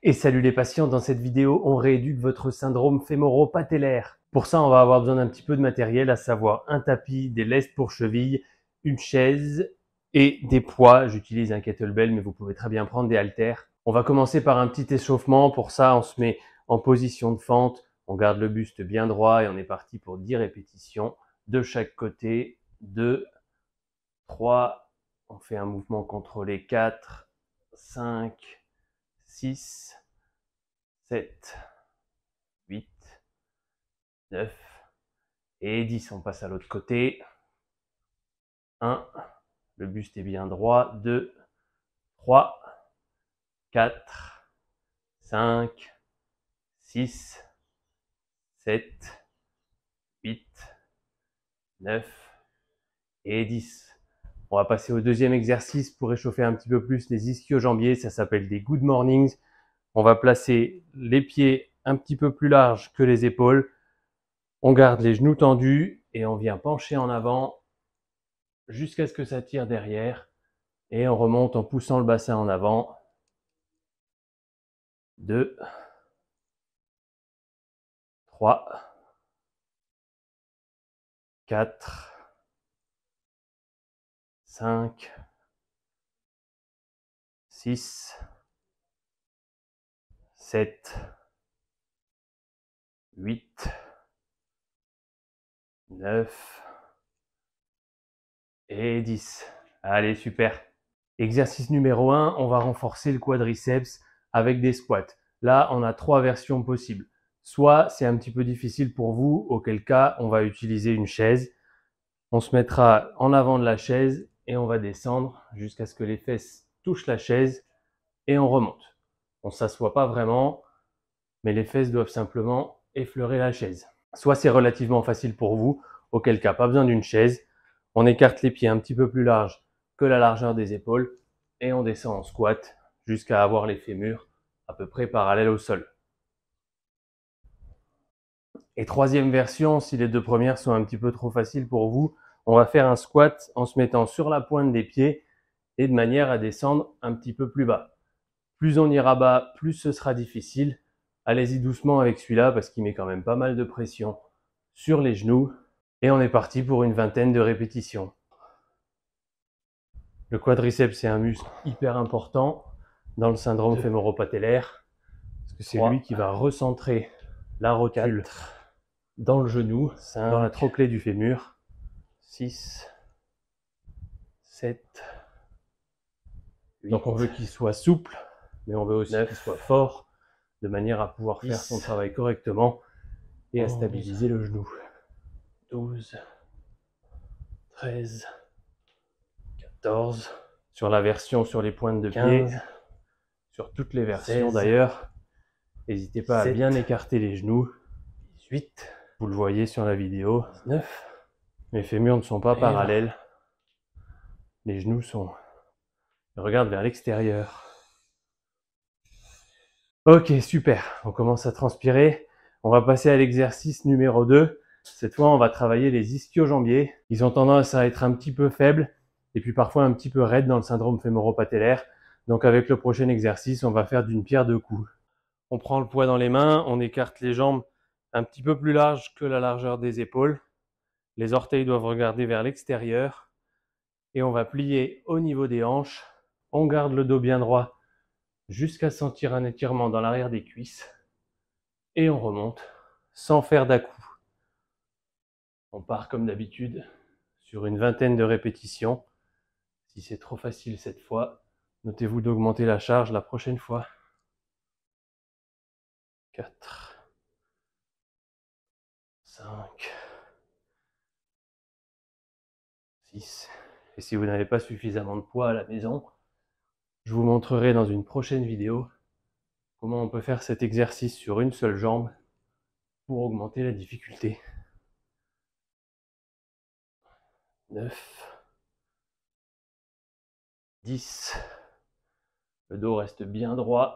Et salut les patients, dans cette vidéo, on rééduque votre syndrome fémoro-patellaire. Pour ça, on va avoir besoin d'un petit peu de matériel, à savoir un tapis, des lestes pour chevilles, une chaise et des poids. J'utilise un kettlebell, mais vous pouvez très bien prendre des haltères. On va commencer par un petit échauffement. Pour ça, on se met en position de fente, on garde le buste bien droit et on est parti pour 10 répétitions de chaque côté. 2, 3, on fait un mouvement contrôlé, 4, 5, 6, 7, 8, 9 et 10. On passe à l'autre côté. 1, le buste est bien droit. 2, 3, 4, 5, 6, 7, 8, 9 et 10. On va passer au deuxième exercice pour réchauffer un petit peu plus les ischio-jambiers. Ça s'appelle des good mornings. On va placer les pieds un petit peu plus larges que les épaules. On garde les genoux tendus et on vient pencher en avant jusqu'à ce que ça tire derrière. Et on remonte en poussant le bassin en avant. 2, 3, 4, 5, 6, 7, 8, 9 et 10. Allez, super. Exercice numéro 1, on va renforcer le quadriceps avec des squats. Là, on a 3 versions possibles. Soit c'est un petit peu difficile pour vous, auquel cas on va utiliser une chaise. On se mettra en avant de la chaise et on va descendre jusqu'à ce que les fesses touchent la chaise et on remonte. On ne s'assoit pas vraiment, mais les fesses doivent simplement effleurer la chaise. Soit c'est relativement facile pour vous, auquel cas pas besoin d'une chaise. On écarte les pieds un petit peu plus larges que la largeur des épaules et on descend en squat jusqu'à avoir les fémurs à peu près parallèles au sol. Et troisième version, si les deux premières sont un petit peu trop faciles pour vous, on va faire un squat en se mettant sur la pointe des pieds et de manière à descendre un petit peu plus bas. Plus on ira bas, plus ce sera difficile. Allez-y doucement avec celui-là parce qu'il met quand même pas mal de pression sur les genoux. Et on est parti pour une vingtaine de répétitions. Le quadriceps, c'est un muscle hyper important dans le syndrome fémoro-patellaire parce que c'est lui qui va recentrer la rotule 4, dans le genou, 5, dans la trochlée du fémur. 6, 7, 8. Donc on veut qu'il soit souple, mais on veut aussi qu'il soit fort, de manière à pouvoir 10, faire son travail correctement et 11, à stabiliser le genou. 12, 13, 14. Sur la version sur les pointes de 15, pied, sur toutes les versions d'ailleurs, n'hésitez pas 17, à bien écarter les genoux. 18, vous le voyez sur la vidéo. 19, mes fémurs ne sont pas parallèles. Les genoux sont... Regarde vers l'extérieur. Ok, super. On commence à transpirer. On va passer à l'exercice numéro 2. Cette fois, on va travailler les ischio-jambiers. Ils ont tendance à être un petit peu faibles et puis parfois un petit peu raides dans le syndrome fémoro-patellaire. Donc avec le prochain exercice, on va faire d'une pierre deux coups. On prend le poids dans les mains, on écarte les jambes un petit peu plus larges que la largeur des épaules. Les orteils doivent regarder vers l'extérieur et on va plier au niveau des hanches. On garde le dos bien droit jusqu'à sentir un étirement dans l'arrière des cuisses et on remonte sans faire d'à-coups. On part comme d'habitude sur une vingtaine de répétitions. Si c'est trop facile cette fois, notez-vous d'augmenter la charge la prochaine fois. 4, 5, 6. Et si vous n'avez pas suffisamment de poids à la maison, je vous montrerai dans une prochaine vidéo comment on peut faire cet exercice sur une seule jambe pour augmenter la difficulté. 9, 10. Le dos reste bien droit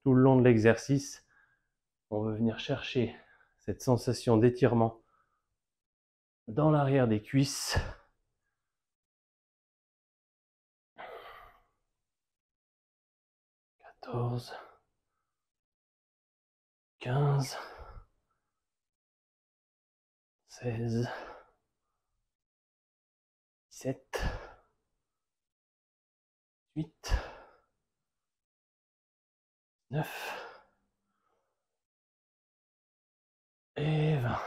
tout le long de l'exercice. On veut venir chercher cette sensation d'étirement dans l'arrière des cuisses. 14, 15, 16, 17, 8, 9 et 20.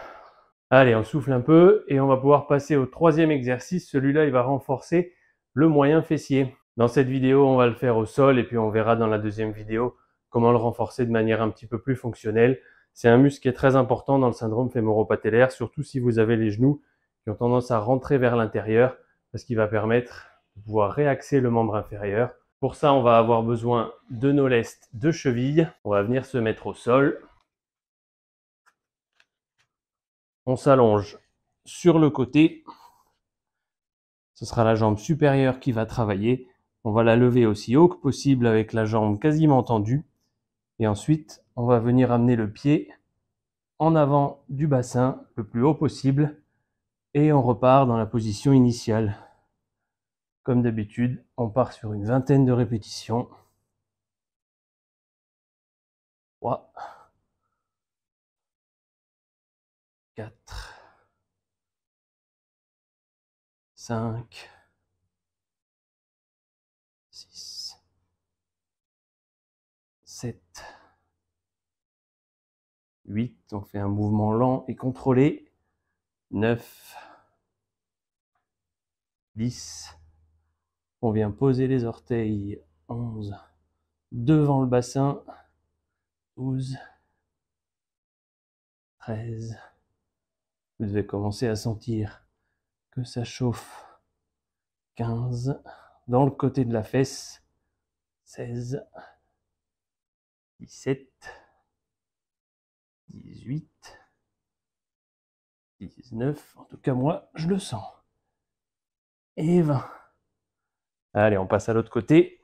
Allez, on souffle un peu et on va pouvoir passer au troisième exercice. Celui-là, il va renforcer le moyen fessier. Dans cette vidéo, on va le faire au sol et puis on verra dans la deuxième vidéo comment le renforcer de manière un petit peu plus fonctionnelle. C'est un muscle qui est très important dans le syndrome fémoro-patellaire, surtout si vous avez les genoux qui ont tendance à rentrer vers l'intérieur, parce qu'il va permettre de pouvoir réaxer le membre inférieur. Pour ça, on va avoir besoin de nos lestes de cheville. On va venir se mettre au sol. On s'allonge sur le côté. Ce sera la jambe supérieure qui va travailler. On va la lever aussi haut que possible avec la jambe quasiment tendue. Et ensuite, on va venir amener le pied en avant du bassin le plus haut possible. Et on repart dans la position initiale. Comme d'habitude, on part sur une vingtaine de répétitions. 3, 4, 5, 6, 7, 8. On fait un mouvement lent et contrôlé. 9, 10. On vient poser les orteils. 11. Devant le bassin. 12, 13. Vous devez commencer à sentir que ça chauffe. 15. Dans le côté de la fesse. 16, 17, 18, 19. En tout cas, moi, je le sens. Et 20. Allez, on passe à l'autre côté.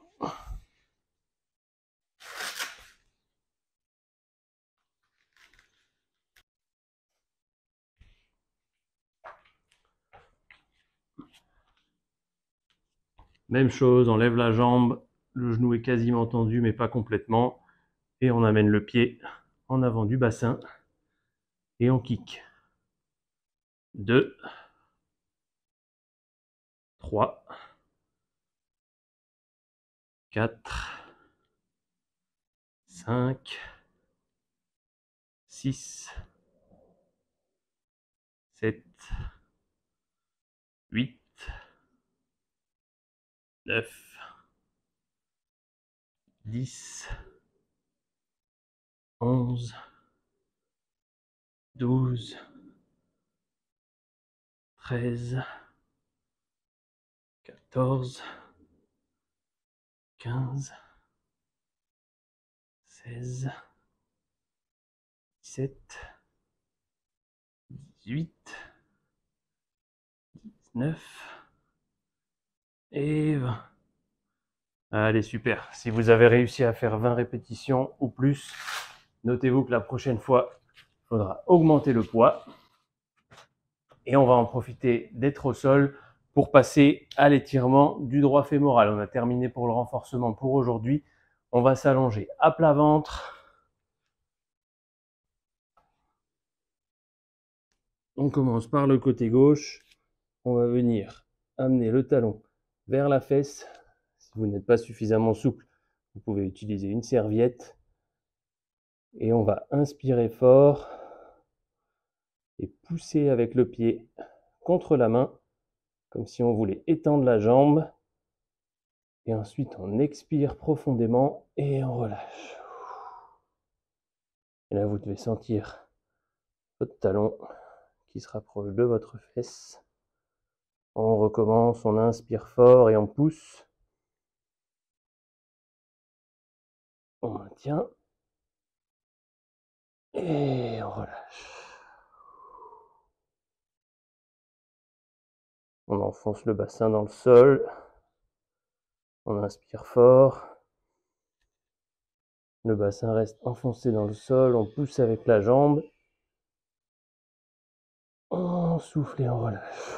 Même chose, on lève la jambe, le genou est quasiment tendu mais pas complètement, et on amène le pied en avant du bassin et on kick. 2, 3, 4, 5, 6, 7, 8, 9, 10, 11, 12, 13, 14, 15, 16, 17, 18, 19 et 20. Allez, super. Si vous avez réussi à faire 20 répétitions ou plus, notez-vous que la prochaine fois, il faudra augmenter le poids. Et on va en profiter d'être au sol pour passer à l'étirement du droit fémoral. On a terminé pour le renforcement pour aujourd'hui. On va s'allonger à plat ventre. On commence par le côté gauche. On va venir amener le talon vers la fesse. Si vous n'êtes pas suffisamment souple, vous pouvez utiliser une serviette. Et on va inspirer fort et pousser avec le pied contre la main, comme si on voulait étendre la jambe. Et ensuite, on expire profondément et on relâche. Et là, vous devez sentir votre talon qui se rapproche de votre fesse. On recommence, on inspire fort et on pousse. On maintient. Et on relâche. On enfonce le bassin dans le sol. On inspire fort. Le bassin reste enfoncé dans le sol. On pousse avec la jambe. On souffle et on relâche.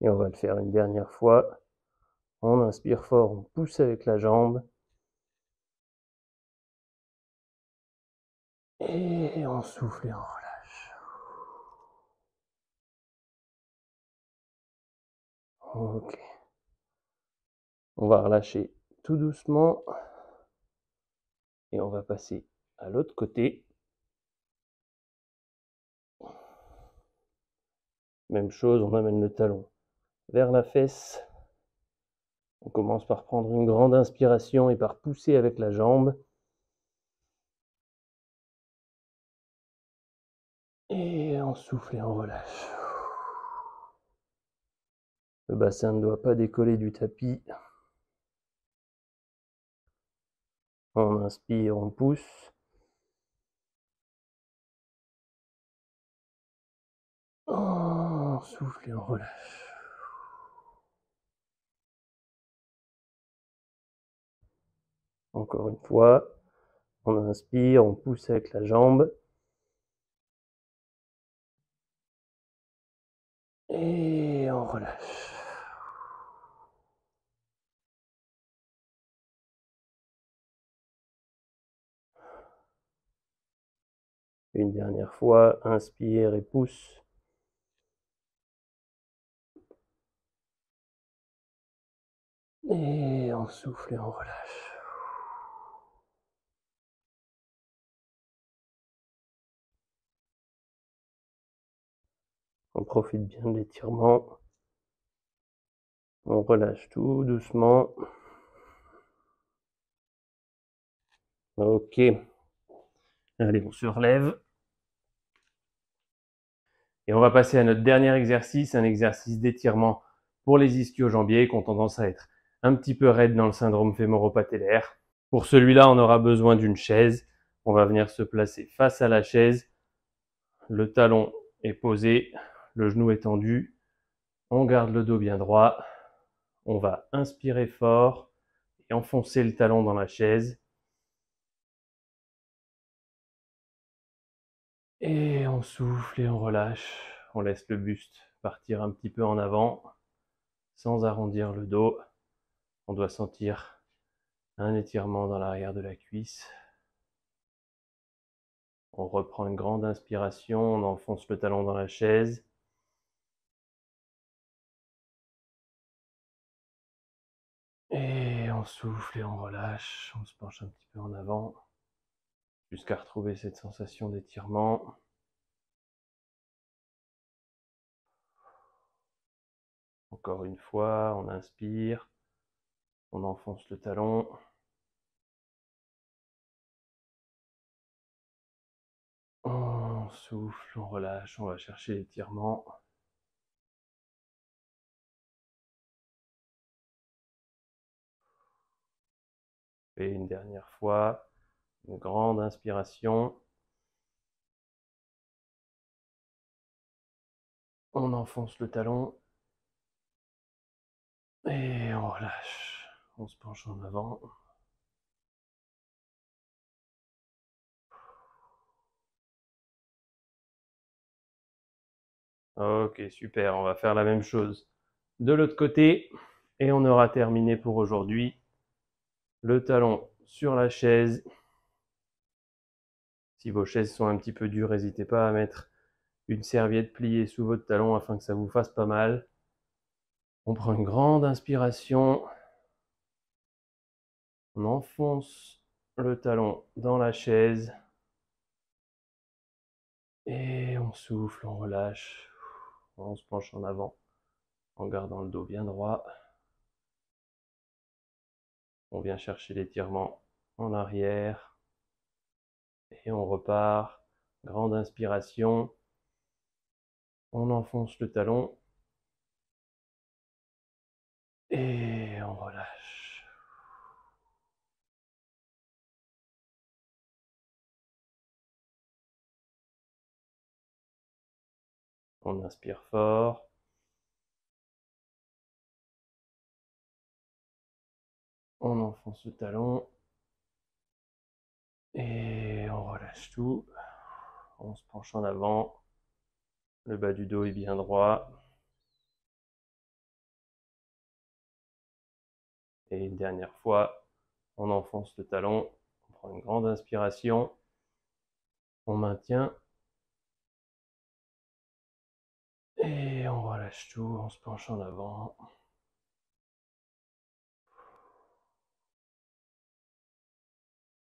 Et on va le faire une dernière fois. On inspire fort, on pousse avec la jambe. Et on souffle et on relâche. Ok. On va relâcher tout doucement. Et on va passer à l'autre côté. Même chose, on amène le talon vers la fesse. On commence par prendre une grande inspiration et par pousser avec la jambe. Et on souffle et on relâche. Le bassin ne doit pas décoller du tapis. On inspire, on pousse. On souffle et on relâche. Encore une fois, on inspire, on pousse avec la jambe. Et on relâche. Une dernière fois, inspire et pousse. Et on souffle et on relâche. On profite bien de l'étirement. On relâche tout doucement. Ok. Allez, on se relève. Et on va passer à notre dernier exercice, un exercice d'étirement pour les ischio-jambiers qui ont tendance à être un petit peu raides dans le syndrome fémoro-patellaire. Pour celui-là, on aura besoin d'une chaise. On va venir se placer face à la chaise. Le talon est posé, le genou est tendu. On garde le dos bien droit. On va inspirer fort et enfoncer le talon dans la chaise. Et on souffle et on relâche. On laisse le buste partir un petit peu en avant, sans arrondir le dos. On doit sentir un étirement dans l'arrière de la cuisse. On reprend une grande inspiration, on enfonce le talon dans la chaise. Et on souffle et on relâche. On se penche un petit peu en avant, jusqu'à retrouver cette sensation d'étirement. Encore une fois, on inspire, on enfonce le talon. On souffle, on relâche, on va chercher l'étirement. Et une dernière fois, une grande inspiration. On enfonce le talon. Et on relâche. On se penche en avant. Ok, super. On va faire la même chose de l'autre côté. Et on aura terminé pour aujourd'hui. Le talon sur la chaise. Si vos chaises sont un petit peu dures, n'hésitez pas à mettre une serviette pliée sous votre talon afin que ça vous fasse pas mal. On prend une grande inspiration. On enfonce le talon dans la chaise. Et on souffle, on relâche. On se penche en avant en gardant le dos bien droit. On vient chercher l'étirement en arrière. Et on repart. Grande inspiration. On enfonce le talon. Et on relâche. On inspire fort. On enfonce le talon. Et on relâche tout. On se penche en avant. Le bas du dos est bien droit. Et une dernière fois, on enfonce le talon, on prend une grande inspiration, on maintient et on relâche tout, on se penche en avant.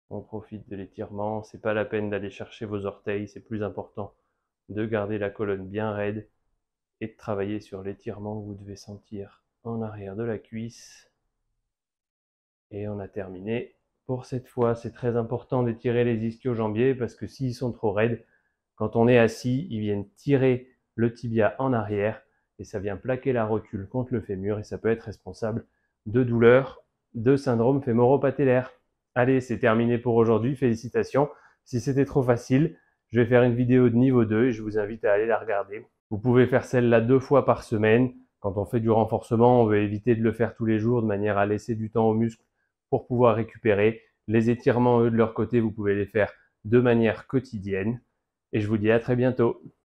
On profite de l'étirement, c'est pas la peine d'aller chercher vos orteils, c'est plus important de garder la colonne bien raide et de travailler sur l'étirement que vous devez sentir en arrière de la cuisse. Et on a terminé pour cette fois. C'est très important d'étirer les ischio-jambiers parce que s'ils sont trop raides, quand on est assis, ils viennent tirer le tibia en arrière et ça vient plaquer la rotule contre le fémur et ça peut être responsable de douleurs, de syndrome fémoro-patellaire. Allez, c'est terminé pour aujourd'hui. Félicitations. Si c'était trop facile, je vais faire une vidéo de niveau 2 et je vous invite à aller la regarder. Vous pouvez faire celle-là 2 fois par semaine. Quand on fait du renforcement, on veut éviter de le faire tous les jours de manière à laisser du temps aux muscles pour pouvoir récupérer. Les étirements, eux, de leur côté, vous pouvez les faire de manière quotidienne. Et je vous dis à très bientôt.